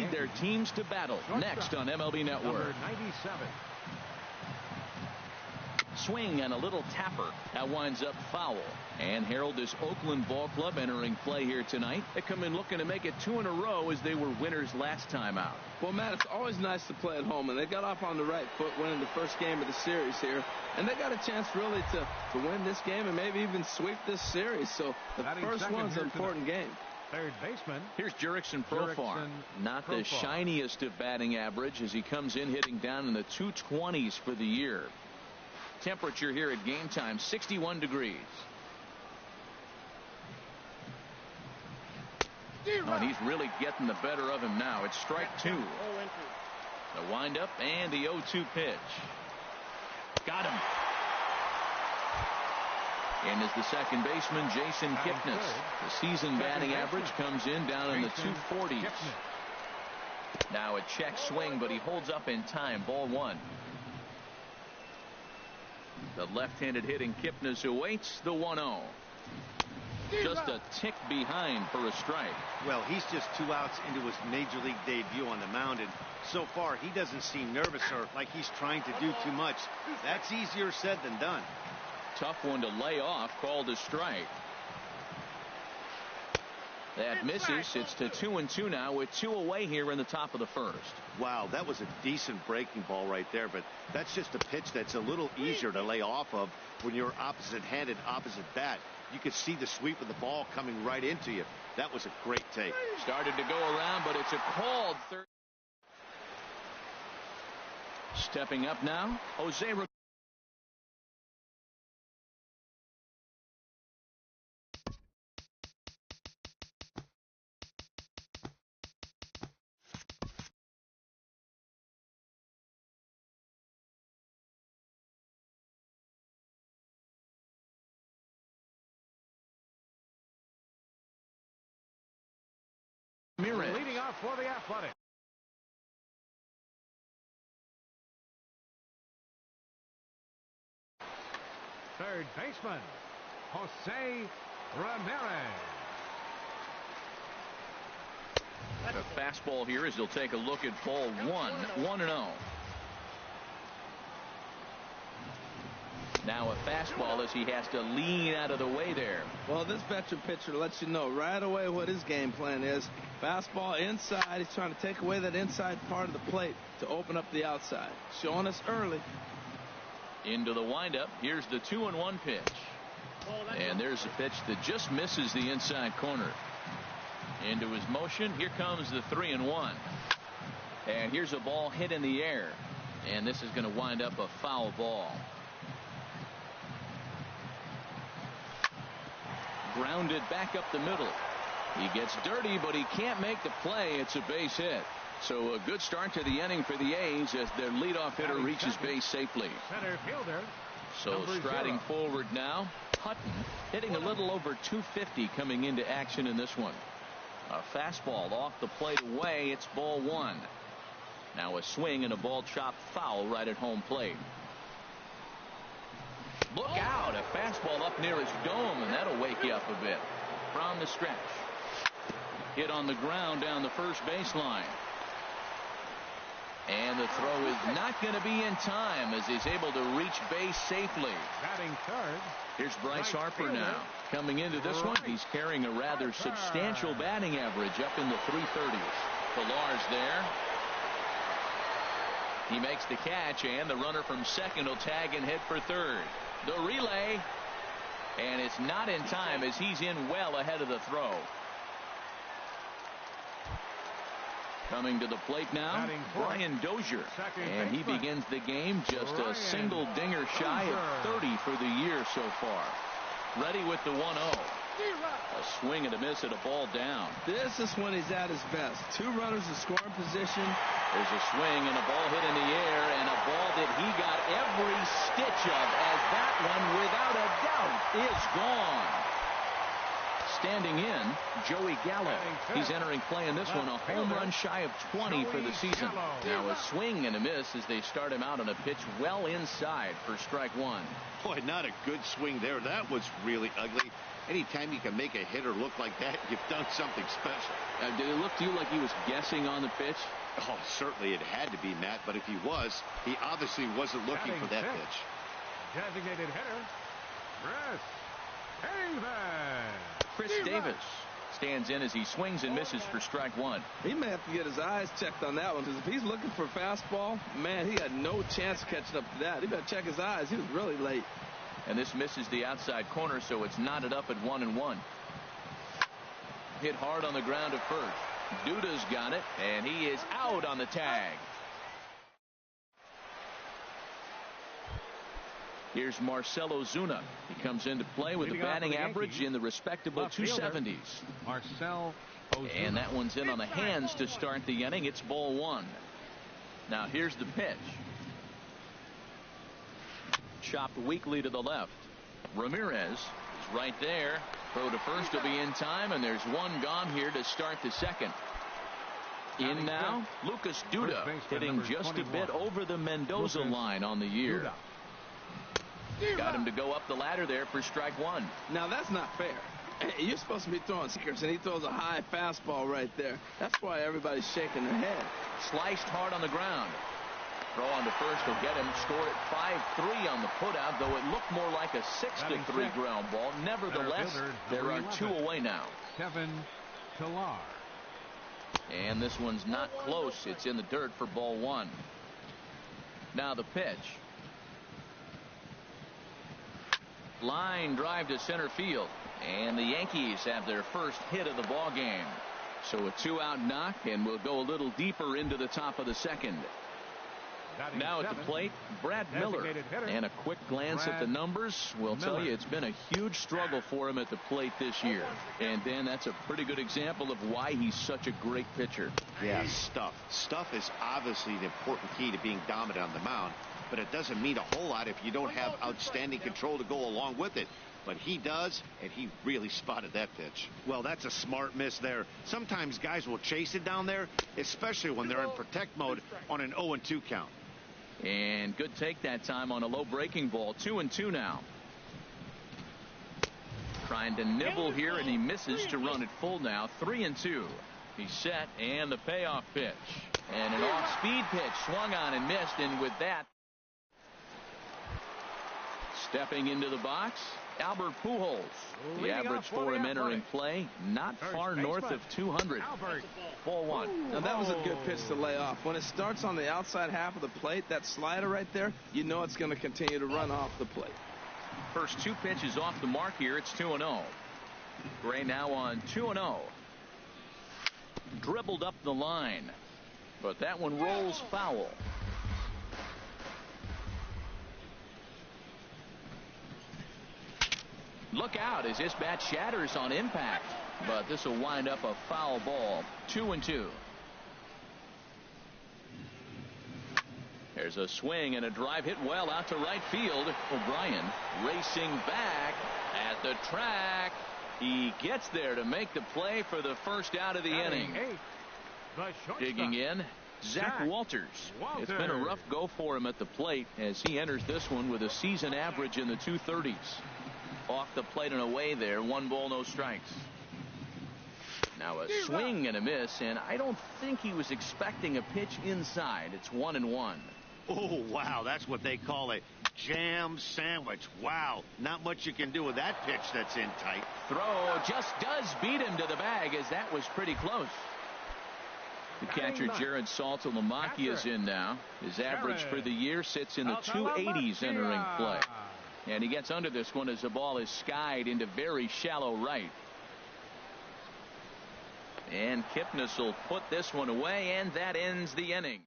lead their teams to battle next on MLB Network. 97. Swing and a little tapper. That winds up foul. And Harold, this Oakland ball club entering play here tonight. They come in looking to make it 2 in a row as they were winners last time out. Well, Matt, it's always nice to play at home, and they got off on the right foot winning the first game of the series here. And they got a chance really to win this game and maybe even sweep this series. So the first one's an important game. Third baseman. Here's Jurickson Profar. Not the shiniest of batting average as he comes in hitting down in the 220s for the year. Temperature here at game time 61 degrees. Oh, and he's really getting the better of him now. It's strike 2. The windup and the 0-2 pitch. Got him. And is the second baseman Jason Kipnis. The season batting average comes in down in the 240s. Now a check swing, but he holds up in time. Ball 1. The left-handed hitting Kipnis awaits the 1-0. Just a tick behind for a strike. Well, he's just 2 outs into his major league debut on the mound, and so far he doesn't seem nervous or like he's trying to do too much. That's easier said than done. Tough one to lay off, called a strike. That misses. It's to 2-2 now with 2 away here in the top of the first. Wow, that was a decent breaking ball right there, but that's just a pitch that's a little easier to lay off of when you're opposite-handed, opposite bat. You could see the sweep of the ball coming right into you. That was a great take. Started to go around, but it's a called third. Stepping up now, Jose. Mrprince. Leading off for the Athletic. Third baseman, Jose Ramirez. The fastball here as he'll take a look at ball 1. 1-0. Now a fastball as he has to lean out of the way there. Well, this veteran pitcher lets you know right away what his game plan is. Fastball inside. He's trying to take away that inside part of the plate to open up the outside. Showing us early. Into the windup. Here's the 2-1 pitch. And there's a pitch that just misses the inside corner. Into his motion. Here comes the 3-1. And here's a ball hit in the air. And this is going to wind up a foul ball. Grounded back up the middle. He gets dirty, but he can't make the play. It's a base hit. So a good start to the inning for the A's as their leadoff hitter reaches base safely. Center fielder. So striding forward now, Hutton hitting a little over 250 coming into action in this one. A fastball off the plate away. It's ball 1. Now a swing and a ball chopped foul right at home plate. Look out, a fastball up near his dome, and that'll wake you up a bit. From the stretch. Hit on the ground down the first baseline. And the throw is not going to be in time as he's able to reach base safely. Batting third. Here's Bryce Harper now. Coming into this one, he's carrying a rather substantial batting average up in the 330s. Pillar's there. He makes the catch, and the runner from second will tag and head for third. The relay, and it's not in time as he's in well ahead of the throw. Coming to the plate now, Brian Dozier, and he begins the game just a single dinger shy of 30 for the year so far. Ready with the 1-0. A swing and a miss at a ball down. This is when he's at his best. 2 runners in scoring position. There's a swing and a ball hit in the air, and a ball that he got every stitch of, as that one, without a doubt, is gone. Standing in, Joey Gallo. He's entering play in this one, a home run shy of 20 for the season. Now a swing and a miss as they start him out on a pitch well inside for strike 1. Boy, not a good swing there. That was really ugly. Anytime you can make a hitter look like that, you've done something special. Did it look to you like he was guessing on the pitch? Oh, certainly it had to be, Matt, but if he was, he obviously wasn't looking for that pitch. Designated hitter, Chris Davis stands in as he swings and misses for strike one. He may have to get his eyes checked on that one, because if he's looking for a fastball, man, he had no chance catching up to that. He better check his eyes. He was really late. And this misses the outside corner, so it's knotted up at 1-1. Hit hard on the ground at first. Duda's got it, and he is out on the tag. Here's Marcell Ozuna. He comes into play with a batting average in the respectable 270s. Marcell Ozuna. And that one's in on the hands to start the inning. It's ball one. Now here's the pitch. Chopped weakly to the left. Ramirez is right there. Throw to first will be in time, and there's one gone here to start the second. In now, Lucas Duda, hitting just a bit over the Mendoza line on the year. Got him to go up the ladder there for strike one. Now that's not fair. You're supposed to be throwing sinkers, and he throws a high fastball right there. That's why everybody's shaking their head. Sliced hard on the ground. Throw on to first will get him. Score at 5-3 on the putout, though it looked more like a 6-3 ground ball. Nevertheless, there are two away now. Kevin Pillar. And this one's not close. It's in the dirt for ball one. Now the pitch. Line drive to center field, and the Yankees have their first hit of the ball game. So a 2-out knock, and we'll go a little deeper into the top of the second. Now at the plate, Brad Miller, and a quick glance at the numbers will tell you it's been a huge struggle for him at the plate this year. And Dan, that's a pretty good example of why he's such a great pitcher. Yeah, stuff is obviously the important key to being dominant on the mound, but it doesn't mean a whole lot if you don't have outstanding control to go along with it. But he does, and he really spotted that pitch. Well, that's a smart miss there. Sometimes guys will chase it down there, especially when they're in protect mode on an 0-2 count. And good take that time on a low breaking ball. 2-2 now. Trying to nibble here, and he misses to run it full now. 3-2. He's set, and the payoff pitch. And an off-speed pitch swung on and missed, and with that, stepping into the box, Albert Pujols. The average for him entering play, not far north of 200. Ball one. Now that was a good pitch to lay off. When it starts on the outside half of the plate, that slider right there, you know it's going to continue to run off the plate. First two pitches off the mark here. It's 2-0. Gray now on 2-0. Dribbled up the line, but that one rolls foul. Look out as this bat shatters on impact, but this will wind up a foul ball. 2-2. There's a swing and a drive hit well out to right field. O'Brien racing back at the track. He gets there to make the play for the first out of the inning. Digging in, Zach Walters. It's been a rough go for him at the plate as he enters this one with a season average in the 230s. Off the plate and away there. 1 ball, no strikes. Now a swing and a miss, and I don't think he was expecting a pitch inside. It's 1-1. Oh, wow. That's what they call a jam sandwich. Wow. Not much you can do with that pitch that's in tight. Throw just does beat him to the bag, as that was pretty close. The catcher, Jared Saltalamacchia, is in now. His average for the year sits in the 280s entering play. And he gets under this one as the ball is skied into very shallow right. And Kipnis will put this one away, and that ends the inning.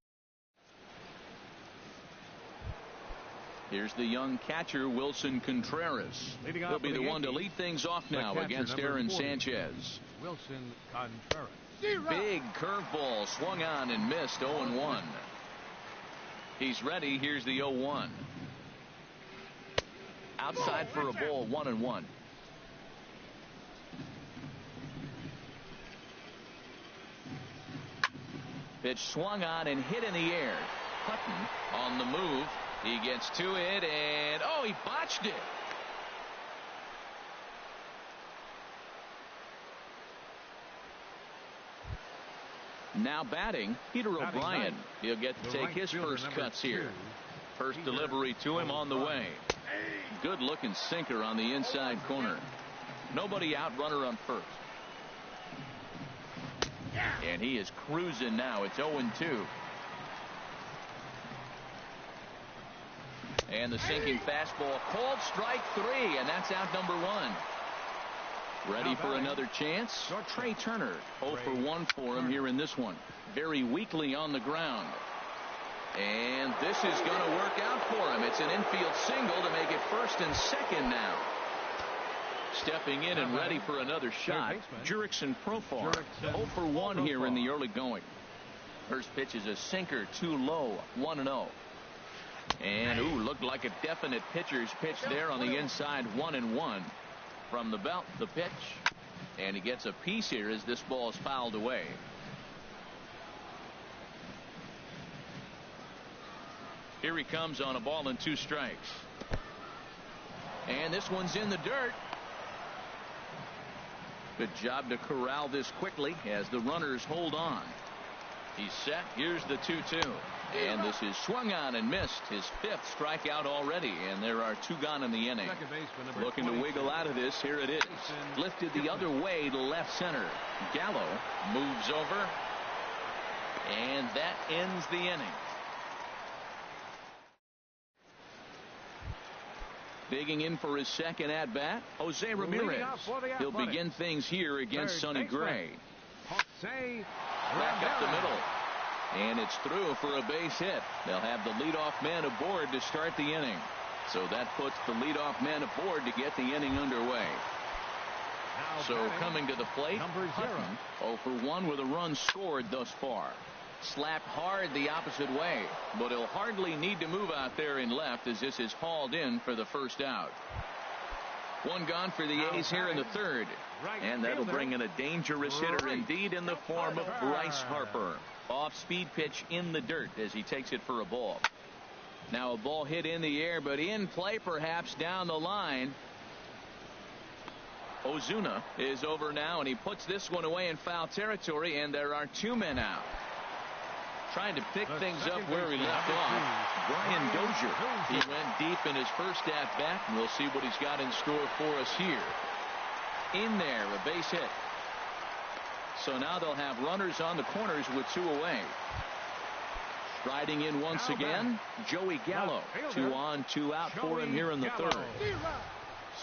Here's the young catcher, Wilson Contreras. He'll be the one to lead things off now against Aaron Sanchez. Wilson Contreras. Big curveball swung on and missed. 0-1. He's ready. Here's the 0-1. Outside for a ball. 1-1. Pitch swung on and hit in the air. Hutton on the move. He gets to it, and he botched it. Now batting, Peter O'Brien. He'll get to take his first cuts here. First delivery to him on the way. Good looking sinker on the inside corner. Nobody out, runner on first. And he is cruising now. It's 0-2. And the sinking fastball called strike 3, and that's out number 1. Ready for another chance? Trey Turner. 0 for 1 for him here in this one. Very weakly on the ground. And this is going to work out for him. It's an infield single to make it first and second now. Stepping in and ready for another shot, Jurickson Profar. 0 for 1 here in the early going. First pitch is a sinker, too low, 1-0. And looked like a definite pitcher's pitch there on the inside, 1-1. From the belt, the pitch, and he gets a piece here as this ball is fouled away. Here he comes on a ball and 2 strikes. And this one's in the dirt. Good job to corral this quickly as the runners hold on. He's set. Here's the 2-2. And this is swung on and missed. His 5th strikeout already. And there are 2 gone in the inning. Looking to wiggle out of this. Here it is. Lifted the other way to left center. Gallo moves over. And that ends the inning. Digging in for his second at bat, Jose Ramirez. He'll begin things here against Sonny Gray. Back up the middle. And it's through for a base hit. They'll have the leadoff man aboard to start the inning. So that puts the leadoff man aboard to get the inning underway. So coming to the plate, Hutton 0 for 1 with a run scored thus far. Slapped hard the opposite way, but he'll hardly need to move out there in left as this is hauled in for the first out. 1 gone for the A's here in the 3rd. And that'll bring in a dangerous hitter indeed in the form of Bryce Harper. Off-speed pitch in the dirt as he takes it for a ball. Now a ball hit in the air, but in play perhaps down the line. Ozuna is over now, and he puts this one away in foul territory, and there are 2 men out. Trying to pick things up where he left off, Brian Dozier. He went deep in his first at bat, and we'll see what he's got in store for us here. In there, a base hit. So now they'll have runners on the corners with 2 away. Striding in once again, Joey Gallo. 2 on, 2 out for him here in the 3rd.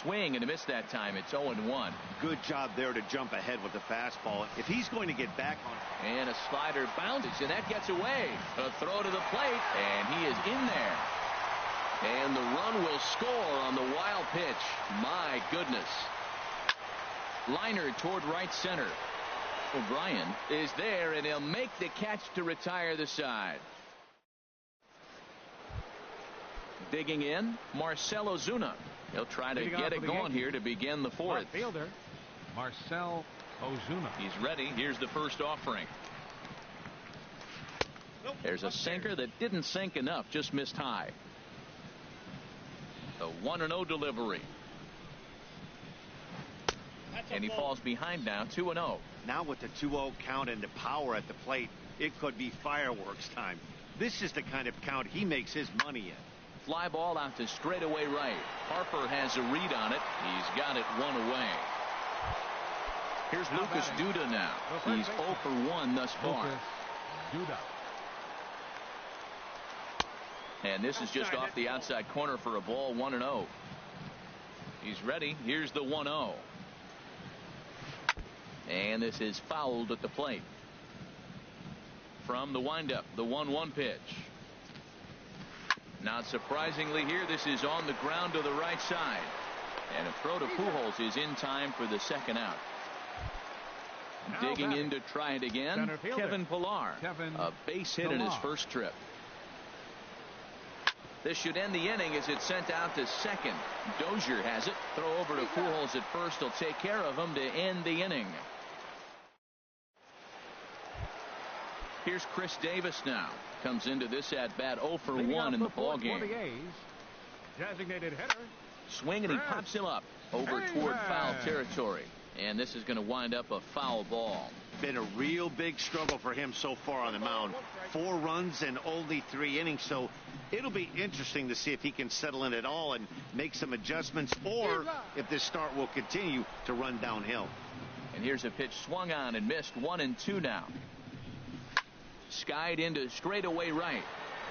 Swing and a miss that time. It's 0-1. Good job there to jump ahead with the fastball. If he's going to get back on. And a slider bounces, and that gets away. A throw to the plate, and he is in there. And the run will score on the wild pitch. My goodness. Liner toward right center. O'Brien is there, and he'll make the catch to retire the side. Digging in, Marcell Ozuna. He'll try to get it going here to begin the 4th. Fielder, Marcell Ozuna. He's ready. Here's the first offering. There's a sinker that didn't sink enough, just missed high. The 1-0 delivery. And he falls behind now, 2-0. Now with the 2-0 count and the power at the plate, it could be fireworks time. This is the kind of count he makes his money in. Fly ball out to straightaway right. Harper has a read on it. He's got it 1 away. Here's Lucas Duda now. He's 0 for 1 thus far. And this is just off the outside corner for a ball, 1-0. He's ready. Here's the 1-0. And this is fouled at the plate. From the windup, the 1-1 pitch. Not surprisingly here, this is on the ground to the right side. And a throw to Pujols is in time for the second out. Digging in to try it again, Kevin Pillar. A base hit in his first trip. This should end the inning as it's sent out to second. Dozier has it. Throw over to Pujols at first. He'll take care of him to end the inning. Here's Chris Davis now. Comes into this at bat 0 for 1 in the ball game. Designated hitter. Swing and he pops him up over toward foul territory. And this is going to wind up a foul ball. been a real big struggle for him so far on the mound. 4 runs and only 3 innings, so it'll be interesting to see if he can settle in at all and make some adjustments, or if this start will continue to run downhill. And here's a pitch swung on and missed. 1-2 now. Skied into straightaway right.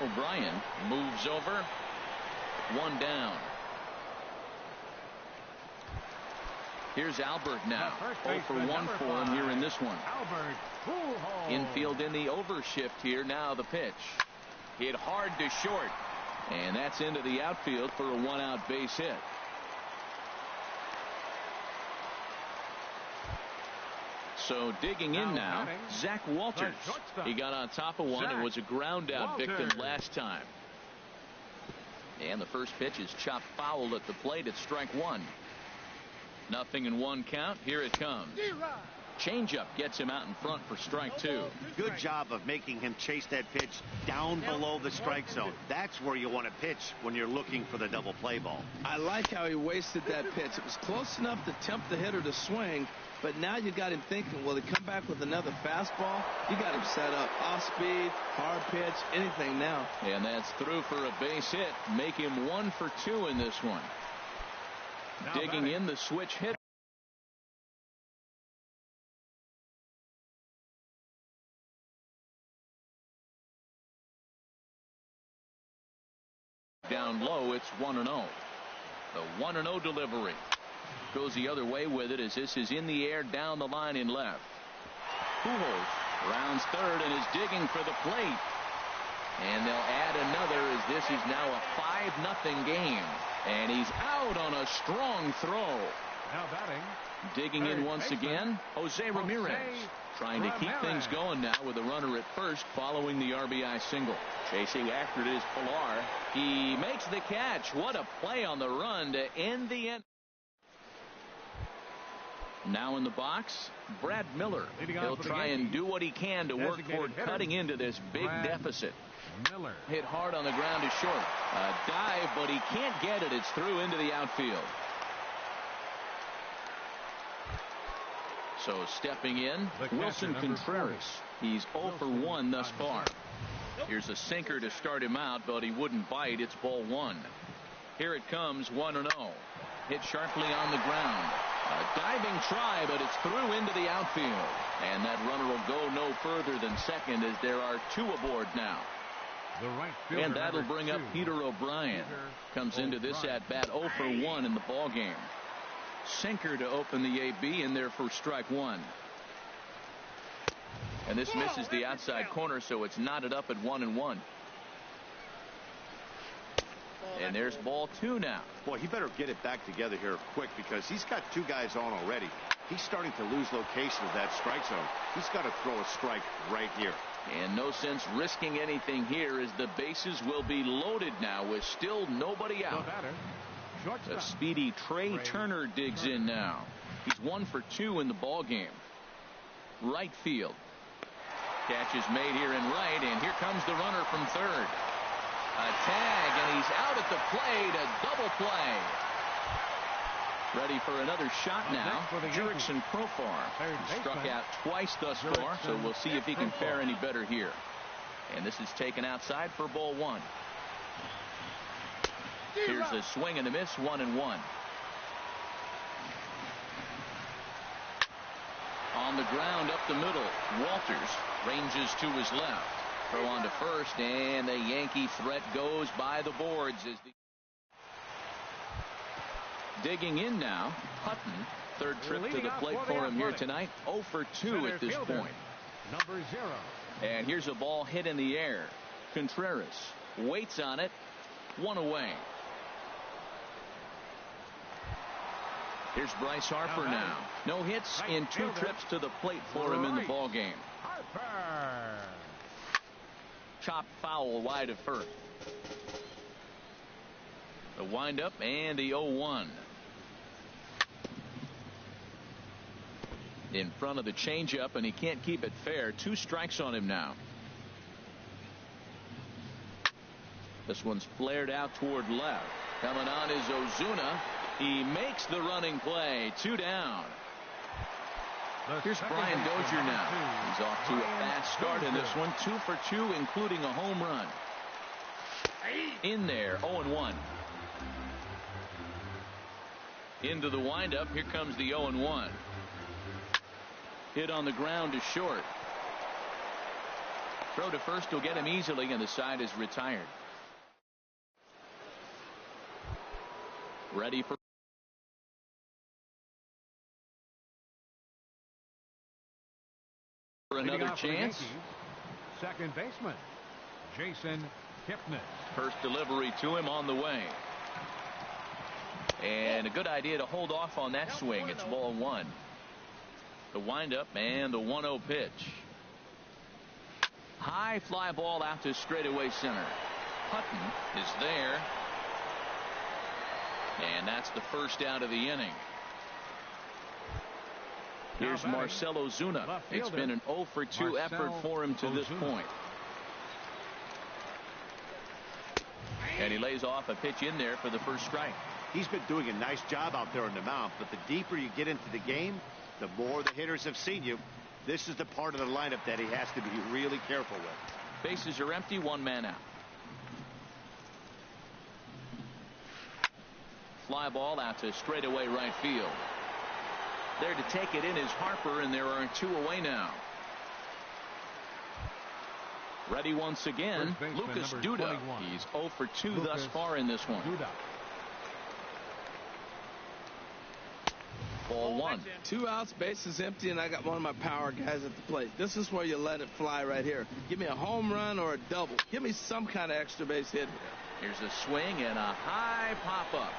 O'Brien moves over. 1 down. Here's Albert now. 0 for 1 for him here in this one. Infield in the overshift here. Now the pitch. Hit hard to short. And that's into the outfield for a 1-out base hit. So digging in now, Zach Walters. He got on top of one and was a ground out victim last time. And the first pitch is chopped foul at the plate. It's strike 1. 0-1 count. Here it comes. Changeup gets him out in front for strike 2. Good job of making him chase that pitch down below the strike zone. That's where you want to pitch when you're looking for the double play ball. I like how he wasted that pitch. It was close enough to tempt the hitter to swing, but now you got him thinking, will he come back with another fastball? You got him set up. Off speed, hard pitch, anything now. And that's through for a base hit. Make him 1 for 2 in this one. Digging in the switch hit. Down low, it's 1-0. The 1-0 delivery goes the other way with it as this is in the air down the line in left. Pujols rounds third and is digging for the plate. And they'll add another as this is now a 5-0 game. And he's out on a strong throw. Now batting. Digging in once again, Jose Ramirez. Trying to keep things going now with a runner at first following the RBI single. Chasing after it is Pilar. He makes the catch. What a play on the run to end the end. Now in the box, Brad Miller. He'll try and do what he can to work toward cutting into this big deficit. Miller hit hard on the ground to short. A dive, but he can't get it. It's through into the outfield. So stepping in, Wilson Contreras. He's 0 for 1 thus far. Here's a sinker to start him out, but he wouldn't bite. It's ball 1. Here it comes, 1-0. Hit sharply on the ground. A diving try, but it's through into the outfield. And that runner will go no further than second as there are 2 aboard now. The right fielder, and that'll bring up Peter O'Brien. Comes into this at bat 0 for 1 in the ball game. Sinker to open the AB in there for strike 1. And this misses the outside corner, so it's knotted up at 1-1. And there's ball 2 now. Boy, he better get it back together here quick because he's got 2 guys on already. He's starting to lose location of that strike zone. He's got to throw a strike right here. And no sense risking anything here as the bases will be loaded now with still nobody out. The speedy Trey Turner digs in now. He's 1 for 2 in the ball game. Right field. Catch is made here in right, and here comes the runner from third. A tag, and he's out at the plate. A double play. Ready for another shot now. Jurickson Profar struck out twice thus far, so we'll see if he can fare any better here. And this is taken outside for ball 1. Here's a swing and a miss, 1-1. On the ground up the middle, Walters ranges to his left. Throw on to first, and the Yankee threat goes by the boards. As digging in now, Hutton. Third trip to the plate for him here tonight. 0 for 2 at this point. Number 0. And here's a ball hit in the air. Contreras waits on it. 1 away. Here's Bryce Harper now. No hits in 2 trips to the plate for him in the ball game. Chopped foul wide of first. The windup and the 0-1. In front of the changeup, and he can't keep it fair. 2 strikes on him now. This one's flared out toward left. Coming on is Ozuna. He makes the running play. 2 down. Here's Brian Dozier now. He's off to a fast start in this one. 2 for 2, including a home run. In there, 0-1. Into the windup. Here comes the 0-1. Hit on the ground is short. Throw to first will get him easily, and the side is retired. Ready for another chance. Second baseman, Jason Kipnis. First delivery to him on the way. And a good idea to hold off on that swing. It's ball one. The windup and the 1-0 pitch. High fly ball out to straightaway center. Hutton is there. And that's the first out of the inning. Here's Marcell Ozuna. It's been an 0 for 2 effort for him to this point. And he lays off a pitch in there for the first strike. He's been doing a nice job out there on the mound, but the deeper you get into the game, the more the hitters have seen you. This is the part of the lineup that he has to be really careful with. Bases are empty, 1 man out. Fly ball out to straightaway right field. There to take it in is Harper, and there are 2 away now. Ready once again, Lucas Duda. He's 0 for 2 thus far in this one. Ball 1. 2 outs, bases empty, and I got one of my power guys at the plate. This is where you let it fly right here. Give me a home run or a double. Give me some kind of extra base hit. Here's a swing and a high pop-up.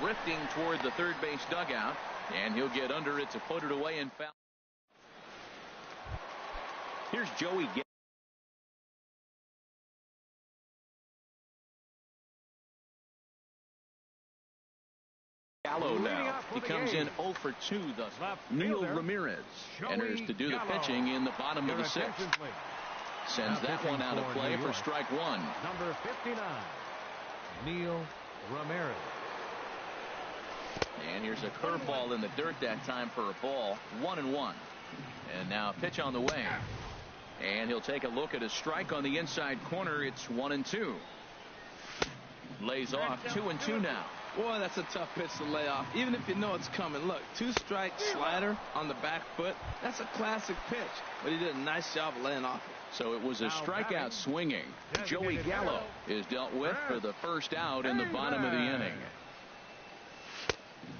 Drifting toward the third base dugout, and he'll get under it to put it away and foul. Here's Joey Gallo now. He comes in 0 for 2 thus far. Neil Ramirez enters to do the pitching in the bottom of the 6th. Sends that one out of play for strike 1. Number 59, Neil Ramirez. And here's a curveball in the dirt that time for a ball. 1-1. And now a pitch on the way. And he'll take a look at a strike on the inside corner. It's 1-2. Lays off 2-2 now. Boy, that's a tough pitch to lay off, even if you know it's coming. Look, 2-strike slider on the back foot. That's a classic pitch, but he did a nice job of laying off it. So it was a strikeout swinging. Joey Gallo is dealt with for the first out in the bottom of the inning.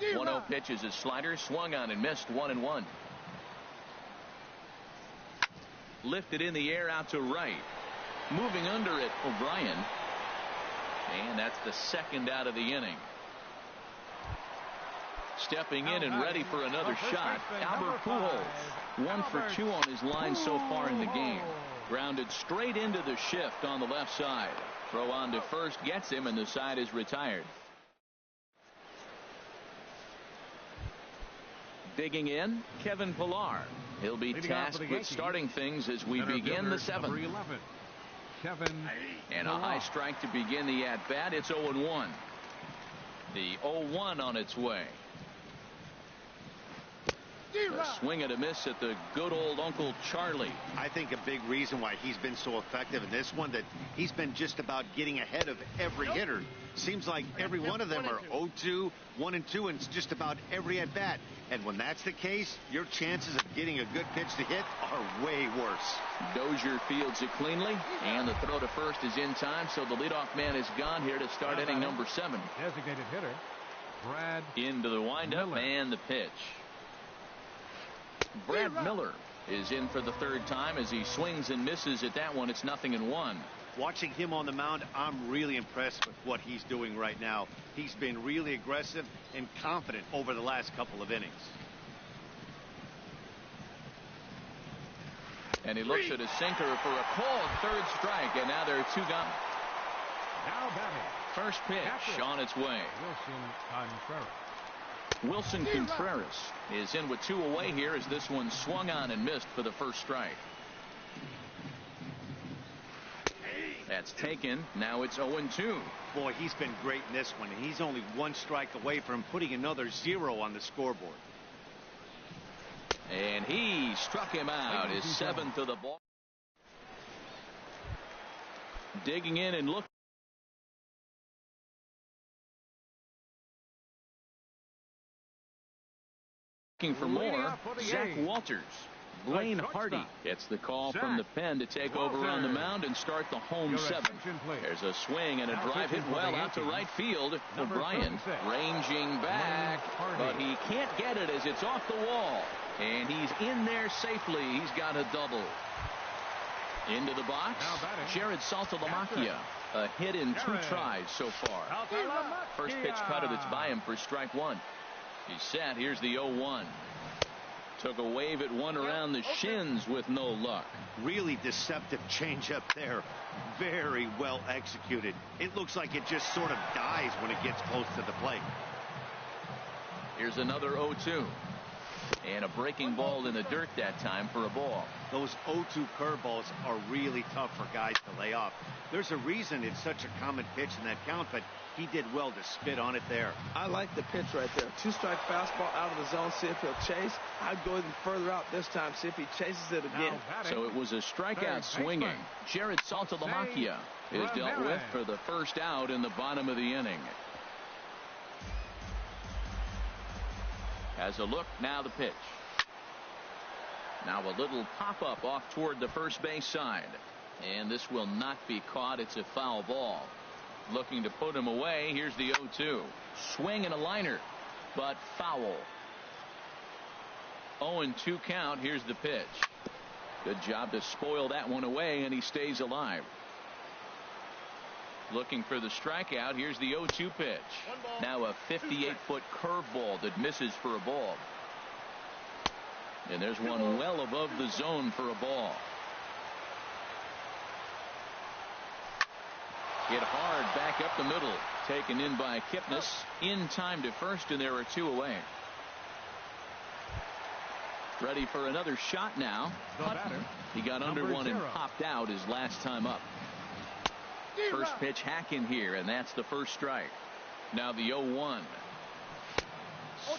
1-0 pitch is a slider, swung on and missed. 1-1. Lifted in the air out to right. Moving under it, O'Brien. And that's the second out of the inning. Stepping in and ready for another shot, Albert Pujols. 1 for 2 on his line so far in the game. Grounded straight into the shift on the left side. Throw on to first gets him, and the side is retired. Digging in, Kevin Pillar. He'll be tasked with starting things as we begin the 7th. Kevin and a high strike to begin the at-bat. It's 0-1. The 0-1 on its way. A swing and a miss at the good old Uncle Charlie. I think a big reason why he's been so effective in this one, that he's been just about getting ahead of every hitter. Seems like every one of them are 0-2, 1-2, and it's just about every at-bat. And when that's the case, your chances of getting a good pitch to hit are way worse. Dozier fields it cleanly, and the throw to first is in time, so the leadoff man is gone here to start inning number 7. Designated hitter, Brad into the windup Miller. And the pitch. Brad Miller is in for the 3rd time as he swings and misses at that one. It's 0-1. Watching him on the mound, I'm really impressed with what he's doing right now. He's been really aggressive and confident over the last couple of innings. And he looks at a sinker for a called 3rd strike, and now there are 2 gone. Now batting. First pitch on its way. Wilson Contreras is in with 2 away here as this one swung on and missed for the first strike. That's taken. Now it's 0-2. Boy, he's been great in this one. He's only 1 strike away from putting another 0 on the scoreboard. And he struck him out. His 7th of the ball. Digging in and looking for more. Zach Walters. Blaine Hardy gets the call from the pen to take over on the mound and start the home 7th. There's a swing and a drive hit well out to right field. O'Brien ranging back, but he can't get it as it's off the wall. And he's in there safely. He's got a double. Into the box, Jared Saltalamacchia. A hit in 2 tries so far. First pitch cut, it's by him for strike 1. He's set. Here's the 0-1. Took a wave at one around the shins with no luck. Really deceptive changeup there. Very well executed. It looks like it just sort of dies when it gets close to the plate. Here's another 0-2. And a breaking ball in the dirt that time for a ball. Those 0-2 curveballs are really tough for guys to lay off. There's a reason it's such a common pitch in that count, but he did well to spit on it there. I like the pitch right there. 2-strike fastball out of the zone. See if he'll chase. I'd go even further out this time. See if he chases it again. So it was a strikeout swinging. Jared Saltalamacchia is dealt with for the first out in the bottom of the inning. Has a look, now the pitch. Now a little pop-up off toward the first base side. And this will not be caught. It's a foul ball. Looking to put him away. Here's the 0-2. Swing and a liner, but foul. 0-2 count. Here's the pitch. Good job to spoil that one away, and he stays alive. Looking for the strikeout. Here's the 0-2 pitch. Now a 58-foot curveball that misses for a ball. And there's one well above the zone for a ball. Hit hard back up the middle. Taken in by Kipnis. In time to first, and there are 2 away. Ready for another shot now. Hutton. He got under one and popped out his last time up. First pitch hack in here, and that's the first strike. Now the 0-1.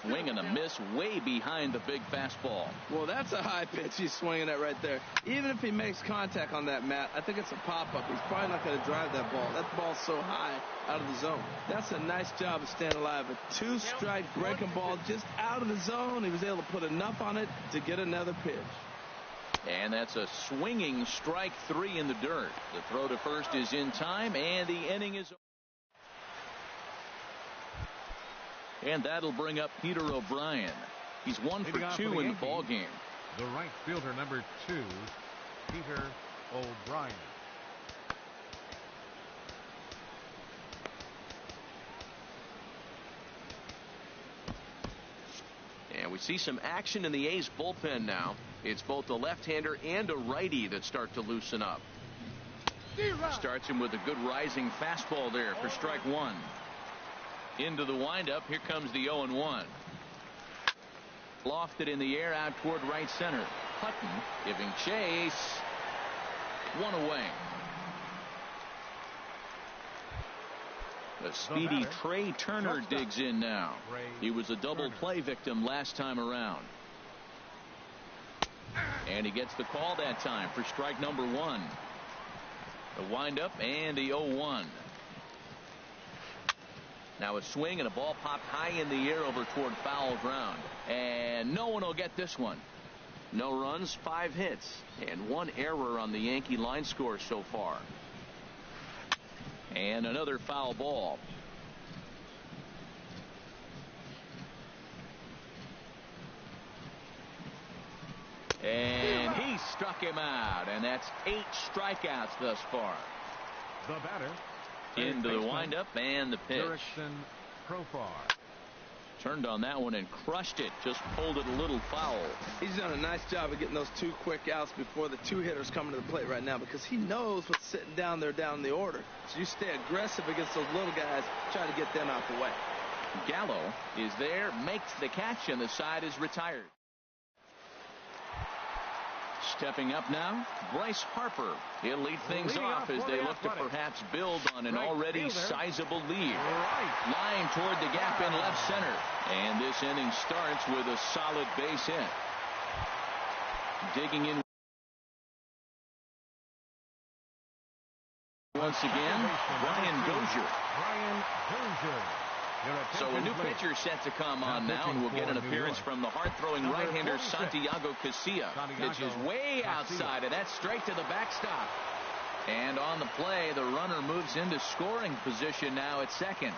Swing and a miss way behind the big fastball. Well, that's a high pitch he's swinging at right there. Even if he makes contact on that, Matt, I think it's a pop-up. He's probably not going to drive that ball. That ball's so high out of the zone. That's a nice job of staying alive. A 2-strike breaking ball just out of the zone. He was able to put enough on it to get another pitch. And that's a swinging strike 3 in the dirt. The throw to first is in time, and the inning is over. And that'll bring up Peter O'Brien. He's 1 for 2 in the ball game. The right fielder, number 2, Peter O'Brien. And we see some action in the A's bullpen now. It's both a left-hander and a righty that start to loosen up. Starts him with a good rising fastball there for strike 1. Into the windup. Here comes the 0-1. Lofted in the air out toward right center. Hutton giving chase. 1 away. The speedy Trey Turner digs in now. He was a double play victim last time around. And he gets the call that time for strike number 1. The windup and the 0-1. Now a swing and a ball popped high in the air over toward foul ground. And no one will get this one. No runs, 5 hits, and 1 error on the Yankee line score so far. And another foul ball. And he struck him out, and that's 8 strikeouts thus far. The batter. Into the windup and the pitch. Profar. Turned on that one and crushed it. Just pulled it a little foul. He's done a nice job of getting those 2 quick outs before the 2 hitters coming to the plate right now, because he knows what's sitting down there down the order. So you stay aggressive against those little guys, try to get them out the way. Gallo is there, makes the catch, and the side is retired. Stepping up now, Bryce Harper. He'll lead things off as they look to perhaps build on an already sizable lead. Line toward the gap in left center. And this inning starts with a solid base hit. Digging in once again, Brian Dozier. So a new pitcher set to come on now, and we'll get an appearance from the hard-throwing right-hander Santiago Casilla. Pitches way outside, and that's straight to the backstop. And on the play, the runner moves into scoring position now at second.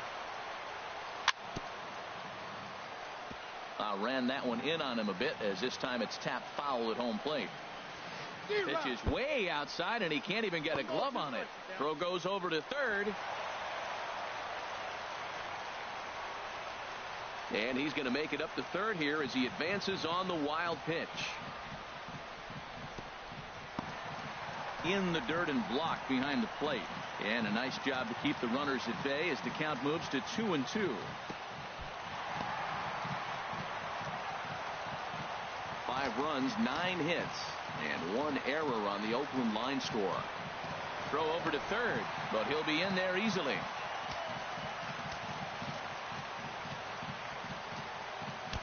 Ran that one in on him a bit, as this time it's tapped foul at home plate. Pitch is way outside, and he can't even get a glove on it. Throw goes over to third. And he's going to make it up to third here as he advances on the wild pitch. In the dirt and blocked behind the plate. And a nice job to keep the runners at bay as the count moves to 2-2. 5 runs, 9 hits, and 1 error on the Oakland line score. Throw over to third, but he'll be in there easily.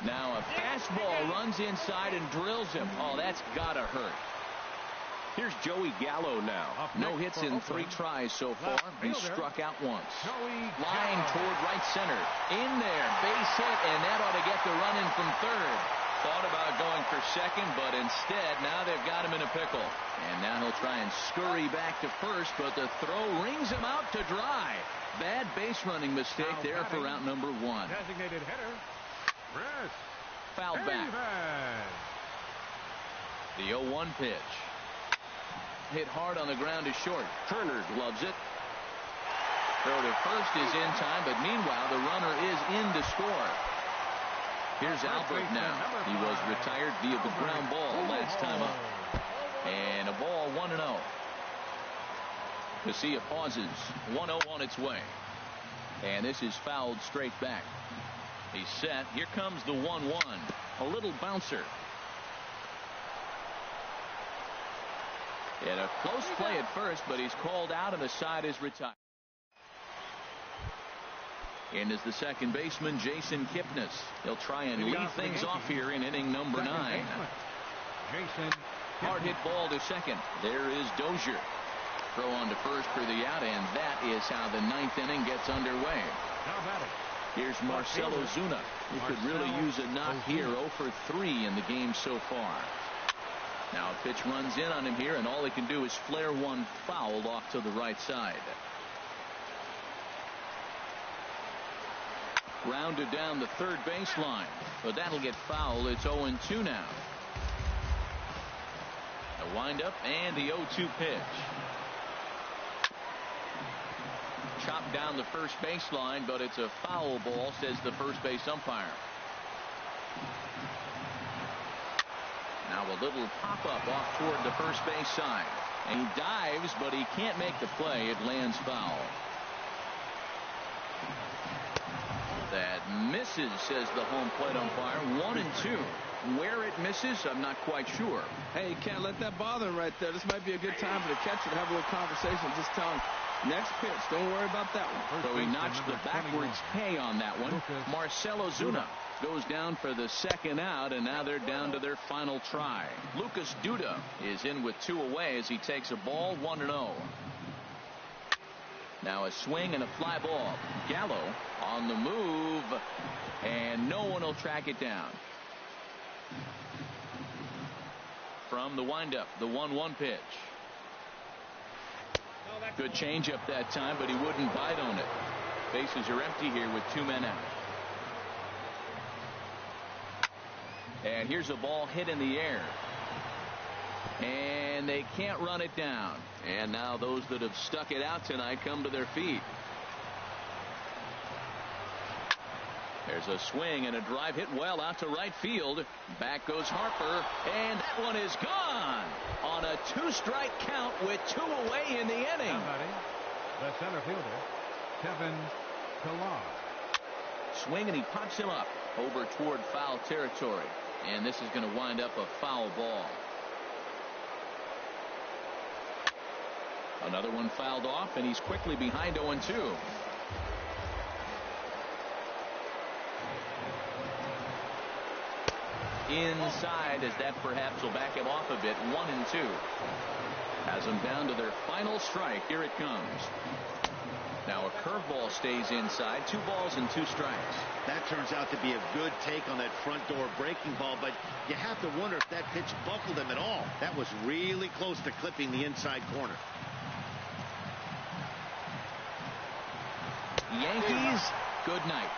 Now a fastball runs inside and drills him. Oh, that's gotta hurt. Here's Joey Gallo now. No hits in 3 tries so far. He struck out once. Line toward right center. In there. Base hit, and that ought to get the run in from third. Thought about going for second, but instead now they've got him in a pickle. And now he'll try and scurry back to first, but the throw rings him out to dry. Bad base running mistake there for route number 1. Designated hitter. Fouled back. The 0-1 pitch. Hit hard on the ground to short. Turner gloves it. Throw to first is in time, but meanwhile the runner is in to score. Here's Albert now. He was retired via the ground ball last time up. And a ball 1-0. Casilla pauses. 1-0 on its way. And this is fouled straight back. He's set. Here comes the 1-1. A little bouncer. And a close play at first, but he's called out and the side is retired. In is the second baseman, Jason Kipnis. He'll try and lead things off here in inning number 9. Hard hit ball to second. There is Dozier. Throw on to first for the out, and that is how the 9th inning gets underway. Here's Marcell Ozuna, who could really use a knock here. 0 for 3 in the game so far. Now a pitch runs in on him here, and all he can do is flare one foul off to the right side. Rounded down the third baseline, but that'll get foul. It's 0-2 now. A windup and the 0-2 pitch. Chopped down the first baseline, but it's a foul ball, says the first base umpire. Now a little pop-up off toward the first base side. And he dives, but he can't make the play. It lands foul. That misses, says the home plate umpire. 1-2. Where it misses, I'm not quite sure. Hey, you can't let that bother him right there. This might be a good time for the catcher to have a little conversation. Just tell him, next pitch, don't worry about that one. So he notched the backwards K on that one. Marcell Ozuna goes down for the second out, and now they're down to their final try. Lucas Duda is in with 2 away as he takes a ball. 1-0. Now a swing and a fly ball. Gallo on the move, and no one will track it down. From the windup, the 1-1 pitch. Good changeup that time, but he wouldn't bite on it. Bases are empty here with 2 men out. And here's a ball hit in the air. And they can't run it down. And now those that have stuck it out tonight come to their feet. There's a swing and a drive hit well out to right field. Back goes Harper, and that one is gone on a 2-strike count with 2 away in the inning. The center fielder, Kevin Pillar. Swing, and he pops him up over toward foul territory. And this is going to wind up a foul ball. Another one fouled off, and he's quickly behind 0-2. inside, as that perhaps will back him off a bit. 1-2. Has them down to their final strike. Here it comes. Now a curveball stays inside. 2 balls and 2 strikes. That turns out to be a good take on that front door breaking ball, but you have to wonder if that pitch buckled him at all. That was really close to clipping the inside corner. Yankees, good night.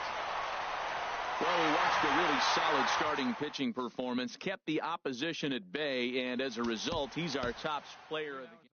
Well, we watched a really solid starting pitching performance, kept the opposition at bay, and as a result, he's our top player of the game.